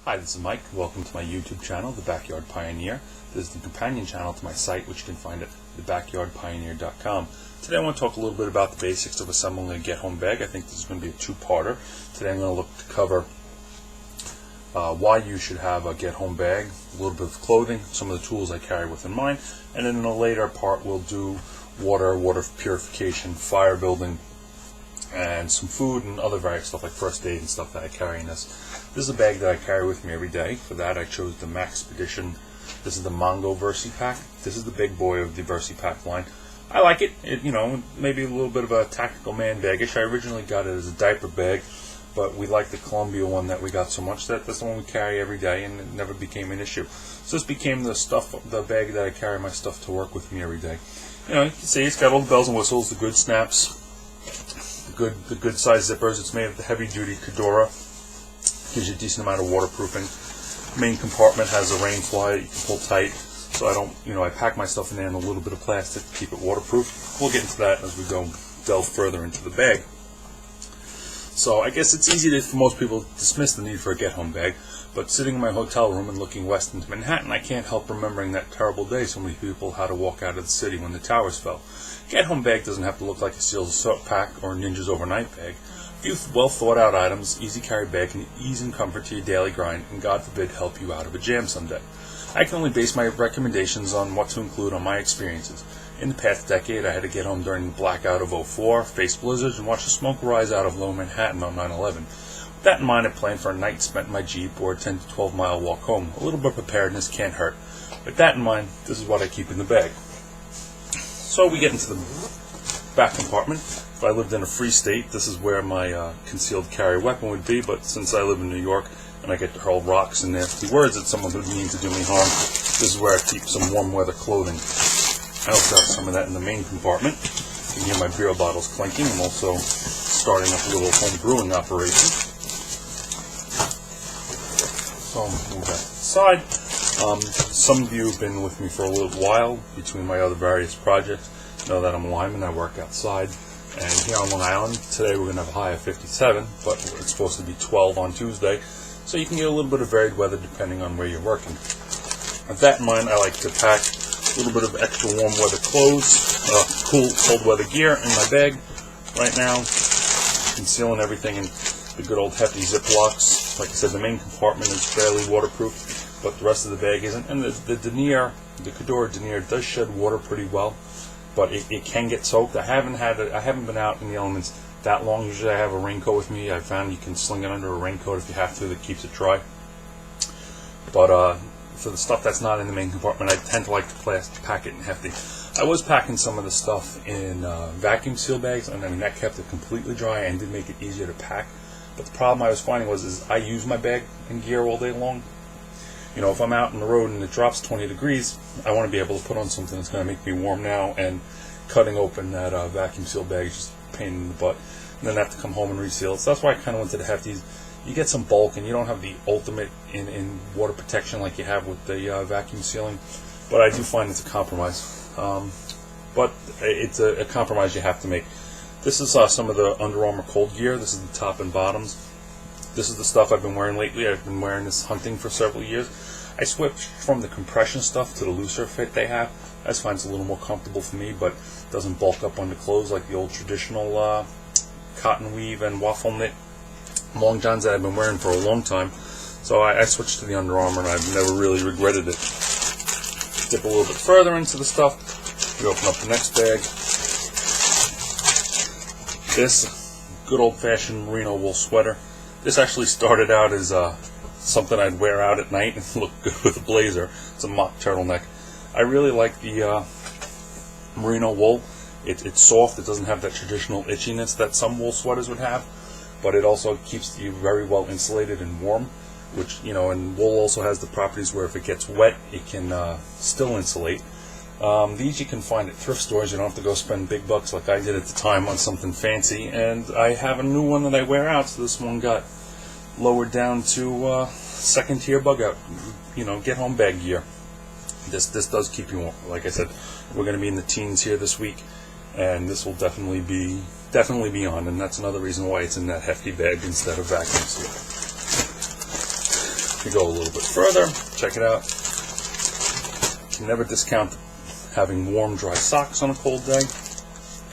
Hi, this is Mike. Welcome to my YouTube channel, The Backyard Pioneer. This is the companion channel to my site, which you can find at thebackyardpioneer.com. Today I want to talk a little bit about the basics of assembling a get-home bag. I think this is going to be a two-parter. Today I'm going to look to cover why you should have a get-home bag, a little bit of clothing, some of the tools I carry within mine, and then in a later part we'll do water purification, fire building, and some food and other various stuff like first aid and stuff that I carry in this. This is a bag that I carry with me every day. For that I chose the Maxpedition. This is the Mongo Versi Pack. This is the big boy of the Versi Pack line. I like it. Maybe a little bit of a tactical man bagish. I originally got it as a diaper bag, but we like the Columbia one that we got so much that that's the one we carry every day, and it never became an issue. So this became the bag that I carry my stuff to work with me every day. You can see it's got all the bells and whistles, the good snaps, the good size zippers. It's made of the heavy duty Cordura. Gives you a decent amount of waterproofing. Main compartment has a rain fly you can pull tight, so I don't, I pack my stuff in there in a little bit of plastic to keep it waterproof. We'll get into that as we delve further into the bag. So I guess it's easy for most people to dismiss the need for a get-home bag, but sitting in my hotel room and looking west into Manhattan, I can't help remembering that terrible day so many people had to walk out of the city when the towers fell. Get-home bag doesn't have to look like a Seals Assault Pack or a Ninja's Overnight bag. A few well-thought-out items, easy carry bag, can ease and comfort to your daily grind, and God forbid help you out of a jam someday. I can only base my recommendations on what to include on my experiences. In the past decade, I had to get home during the blackout of '04, face blizzards, and watch the smoke rise out of Lower Manhattan on 9/11. With that in mind, I planned for a night spent in my Jeep or a 10 to 12 mile walk home. A little bit of preparedness can't hurt. With that in mind, this is what I keep in the bag. So we get into the back compartment. If I lived in a free state, this is where my concealed carry weapon would be, but since I live in New York and I get to hurl rocks and nasty words at someone who mean to do me harm, this is where I keep some warm weather clothing. I also have some of that in the main compartment. You can hear my beer bottles clinking. I'm also starting up a little home brewing operation. So I'll move that to the side. Some of you have been with me for a little while between my other various projects. Know that I'm a lineman. I work outside. And here on Long Island, today we're going to have a high of 57, but it's supposed to be 12 on Tuesday. So you can get a little bit of varied weather depending on where you're working. With that in mind, I like to pack a little bit of extra warm weather clothes, cold weather gear in my bag. Right now, concealing everything in the good old hefty Ziplocs. Like I said, the main compartment is fairly waterproof, but the rest of the bag isn't. And the denier, the Cordura denier, does shed water pretty well, but it can get soaked. I haven't been out in the elements that long. Usually I have a raincoat with me. I found you can sling it under a raincoat if you have to. That keeps it dry. But for the stuff that's not in the main compartment, I tend to like to pack it in hefty. I was packing some of the stuff in vacuum seal bags, and that kept it completely dry and did make it easier to pack. But the problem I was finding is I use my bag and gear all day long. If I'm out on the road and it drops 20 degrees, I want to be able to put on something that's going to make me warm now, and cutting open that vacuum seal bag is just a pain in the butt. And then I have to come home and reseal it. So that's why I kind of went to the hefties. You get some bulk, and you don't have the ultimate in water protection like you have with the vacuum sealing, but I do find it's a compromise. But it's a compromise you have to make. This is some of the Under Armour cold gear. This is the top and bottoms. This is the stuff I've been wearing lately. I've been wearing this hunting for several years. I switched from the compression stuff to the looser fit they have. I just find it's a little more comfortable for me, but doesn't bulk up on the clothes like the old traditional cotton weave and waffle knit long johns that I've been wearing for a long time. So I switched to the Under Armour, and I've never really regretted it. Dip a little bit further into the stuff. We open up the next bag. This good old-fashioned merino wool sweater. This actually started out as something I'd wear out at night and look good with a blazer. It's a mock turtleneck. I really like the merino wool. It's soft. It doesn't have that traditional itchiness that some wool sweaters would have, but it also keeps you very well insulated and warm, which, and wool also has the properties where if it gets wet, it can still insulate. These you can find at thrift stores. You don't have to go spend big bucks like I did at the time on something fancy, and I have a new one that I wear out, so this one got lowered down to second tier bug out, get home bag gear. This does keep you warm. Like I said, we're going to be in the teens here this week, and this will definitely be on, and that's another reason why it's in that hefty bag instead of vacuum seal. To go a little bit further, check it out. You can never discount having warm, dry socks on a cold day.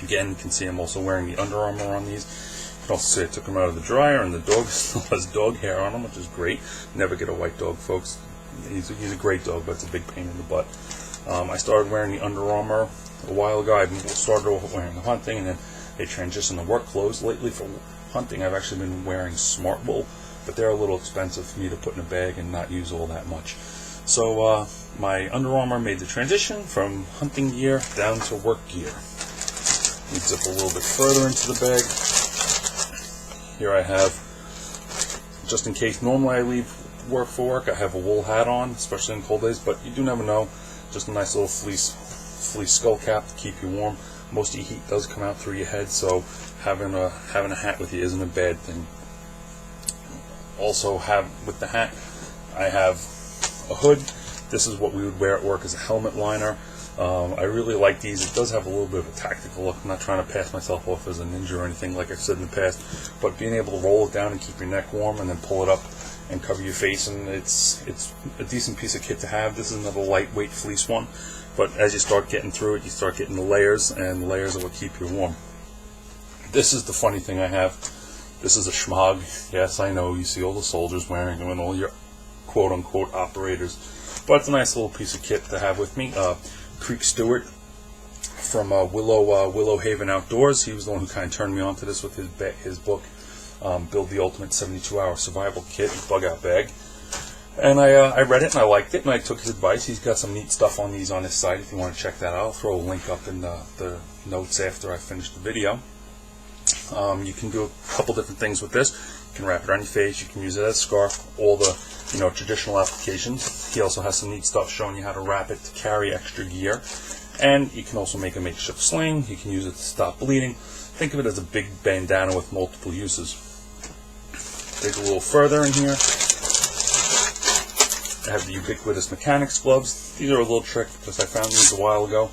Again, you can see I'm also wearing the Under Armour on these. You can also see I took them out of the dryer, and the dog still has dog hair on them, which is great. Never get a white dog, folks. He's a great dog, but it's a big pain in the butt. I started wearing the Under Armour a while ago. I started wearing the hunting, and then they transitioned to work clothes. Lately, for hunting, I've actually been wearing Smart Wool, but they're a little expensive for me to put in a bag and not use all that much. So my Under Armour made the transition from hunting gear down to work gear. Let me zip a little bit further into the bag. Here I have, just in case normally I leave work for work, I have a wool hat on, especially in cold days, but you do never know. Just a nice little fleece skull cap to keep you warm. Most of your heat does come out through your head, so having a hat with you isn't a bad thing. Also with the hat, I have a hood. This is what we would wear at work as a helmet liner. I really like these. It does have a little bit of a tactical look. I'm not trying to pass myself off as a ninja or anything like I've said in the past, but being able to roll it down and keep your neck warm and then pull it up and cover your face, and it's a decent piece of kit to have. This is another lightweight fleece one, but as you start getting through it, you start getting the layers, and the layers are what keep you warm. This is the funny thing I have. This is a schmog. Yes, I know, you see all the soldiers wearing them and all your quote-unquote operators, but it's a nice little piece of kit to have with me. Creek Stewart from Willow Haven Outdoors, he was the one who kind of turned me on to this with his book, Build the Ultimate 72-Hour Survival Kit, Bug Out Bag. And I read it and I liked it, and I took his advice. He's got some neat stuff on these on his site if you want to check that out. I'll throw a link up in the notes after I finish the video. You can do a couple different things with this. You can wrap it on your face, you can use it as a scarf, all the traditional applications. He also has some neat stuff showing you how to wrap it to carry extra gear. And you can also make a makeshift sling. You can use it to stop bleeding. Think of it as a big bandana with multiple uses. Dig a little further in here. I have the ubiquitous mechanics gloves. These are a little trick because I found these a while ago.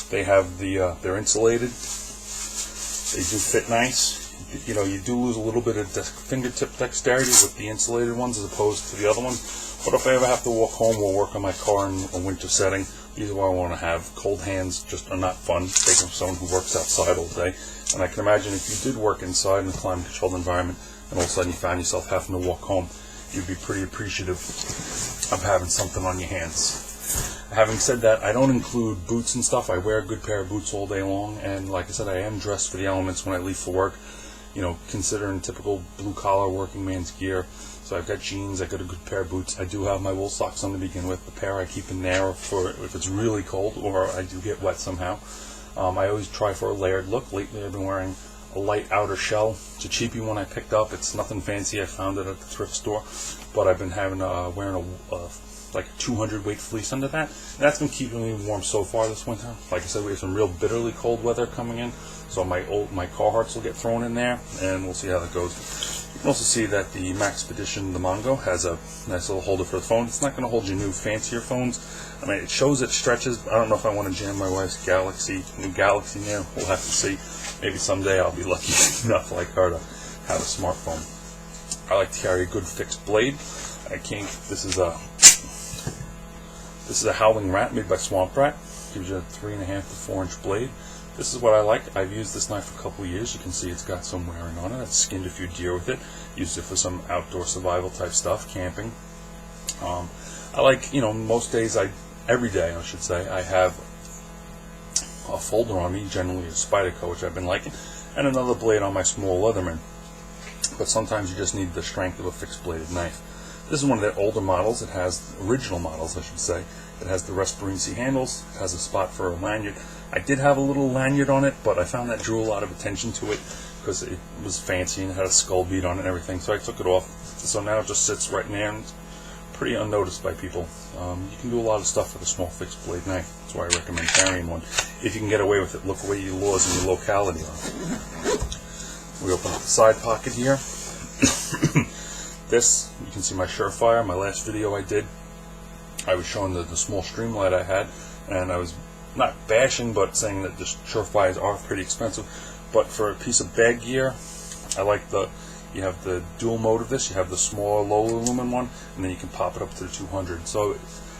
They have they're insulated. They do fit nice. You do lose a little bit of fingertip dexterity with the insulated ones as opposed to the other ones. But if I ever have to walk home or work on my car in a winter setting, these are what I want to have. Cold hands just are not fun. Take them from someone who works outside all day. And I can imagine if you did work inside in a climate-controlled environment and all of a sudden you found yourself having to walk home, you'd be pretty appreciative of having something on your hands. Having said that, I don't include boots and stuff. I wear a good pair of boots all day long, and like I said, I am dressed for the elements when I leave for work. Considering typical blue-collar working man's gear. So I've got jeans, I've got a good pair of boots. I do have my wool socks on to begin with. The pair I keep in there for if it's really cold or I do get wet somehow. I always try for a layered look. Lately I've been wearing a light outer shell. It's a cheapie one I picked up. It's nothing fancy. I found it at the thrift store. But I've been wearing like a 200 weight fleece under that. And that's been keeping me warm so far this winter. Like I said, we have some real bitterly cold weather coming in. So my Carhartts will get thrown in there, and we'll see how that goes. You can also see that the Maxpedition, the Mongo, has a nice little holder for the phone. It's not going to hold your new fancier phones. I mean, it shows it stretches. I don't know if I want to jam my wife's new Galaxy there. We'll have to see. Maybe someday I'll be lucky enough like her to have a smartphone. I like to carry a good fixed blade. This is a Howling Rat made by Swamp Rat. Gives you a 3.5 to 4 inch blade. This is what I like. I've used this knife for a couple of years. You can see it's got some wearing on it. I've skinned a few deer with it. Used it for some outdoor survival type stuff, camping. I like, most days, every day I should say, I have a folder on me, generally a Spyderco, which I've been liking, and another blade on my small Leatherman. But sometimes you just need the strength of a fixed bladed knife. This is one of the older models. It has, original models I should say. It has the Respirisi handles. It has a spot for a lanyard. I did have a little lanyard on it, but I found that drew a lot of attention to it because it was fancy and had a skull bead on it and everything, so I took it off. So now it just sits right in there and it's pretty unnoticed by people. You can do a lot of stuff with a small fixed blade knife. That's why I recommend carrying one. If you can get away with it, look away your laws and your locality are. We open up the side pocket here. This, you can see my Surefire. My last video I did, I was showing the small Streamlight I had, and I was not bashing, but saying that the Surefires are pretty expensive. But for a piece of bag gear, I like You have the dual mode of this. You have the small, low lumen one, and then you can pop it up to the 200. So,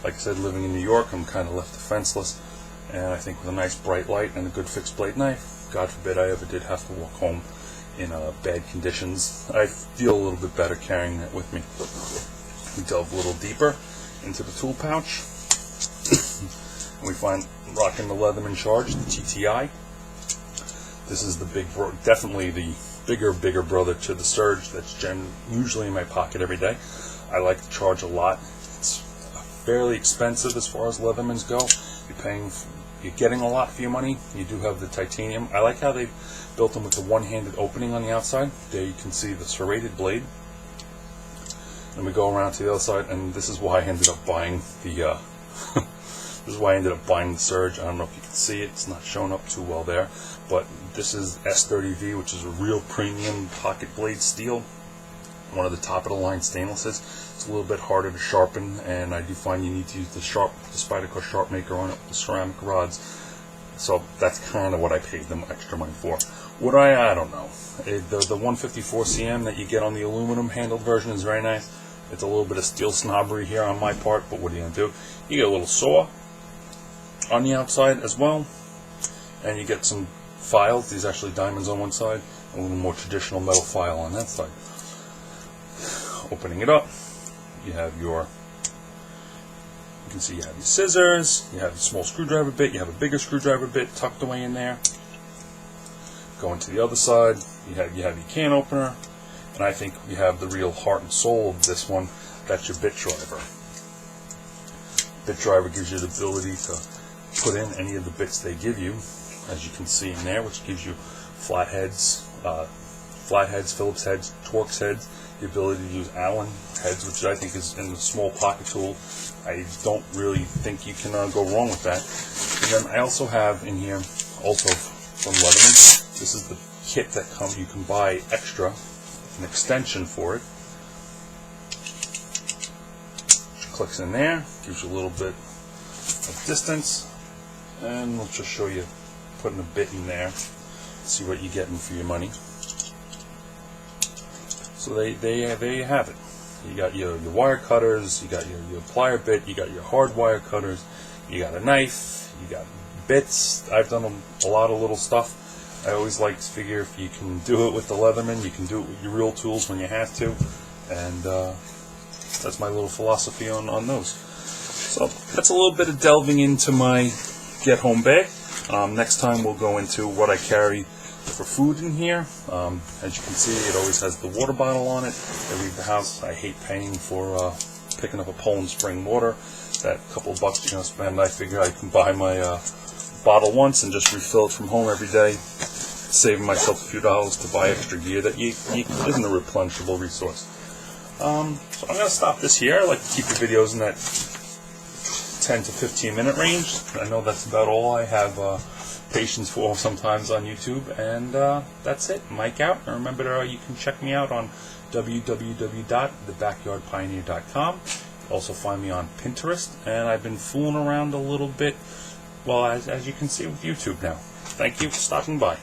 like I said, living in New York, I'm kind of left defenseless, and I think with a nice bright light and a good fixed blade knife, God forbid I ever did have to walk home in bad conditions, I feel a little bit better carrying that with me. We delve a little deeper into the tool pouch, and we find rocking the Leatherman Charge, the TTI. This is the definitely the bigger brother to the Surge. That's usually in my pocket every day. I like the Charge a lot. It's fairly expensive as far as Leathermans go. You're getting a lot for your money. You do have the titanium. I like how they built them with the one-handed opening on the outside. There you can see the serrated blade. And we go around to the other side, and this is why I ended up buying the this is why I ended up buying the Surge. I don't know if you can see it. It's not showing up too well there, but this is S30V, which is a real premium pocket blade steel. One of the top of the line stainlesses. It's a little bit harder to sharpen, and I do find you need to use the Spyderco Sharp Maker on it with the ceramic rods. So that's kind of what I paid them extra money for. Would I don't know. The 154 cm that you get on the aluminum handled version is very nice. It's a little bit of steel snobbery here on my part, but what are you going to do? You get a little saw on the outside as well, and you get some files. These are actually diamonds on one side, a little more traditional metal file on that side. Opening it up, you have you can see you have your scissors, you have a small screwdriver bit, you have a bigger screwdriver bit tucked away in there. Going to the other side, you have your can opener, and I think you have the real heart and soul of this one. That's your bit driver. Bit driver gives you the ability to put in any of the bits they give you, as you can see in there, which gives you flatheads, Phillips heads, Torx heads, the ability to use Allen heads, which I think is in the small pocket tool. I don't really think you can go wrong with that. And then I also have in here, also from Leatherman, this is the kit that you can buy extra, an extension for it. Clicks in there, gives you a little bit of distance, and we'll just show you putting a bit in there, see what you're getting for your money. So there you have it. You got your wire cutters, you got your plier bit, you got your hard wire cutters, you got a knife, you got bits. I've done a lot of little stuff. I always like to figure if you can do it with the Leatherman, you can do it with your real tools when you have to, and that's my little philosophy on those. So that's a little bit of delving into my get home bag. Next time we'll go into what I carry for food in here. As you can see, it always has the water bottle on it. I leave the house. I hate paying for picking up a Poland Spring water. That couple of bucks you're going to spend, I figure I can buy my bottle once and just refill it from home every day, saving myself a few dollars to buy extra gear that isn't a replenishable resource. So I'm going to stop this here. I like to keep the videos in that 10 to 15 minute range. I know that's about all I have patience for sometimes on YouTube, and that's it. Mike out. And remember, you can check me out on www.thebackyardpioneer.com. Also find me on Pinterest, and I've been fooling around a little bit, well, as you can see with YouTube now. Thank you for stopping by.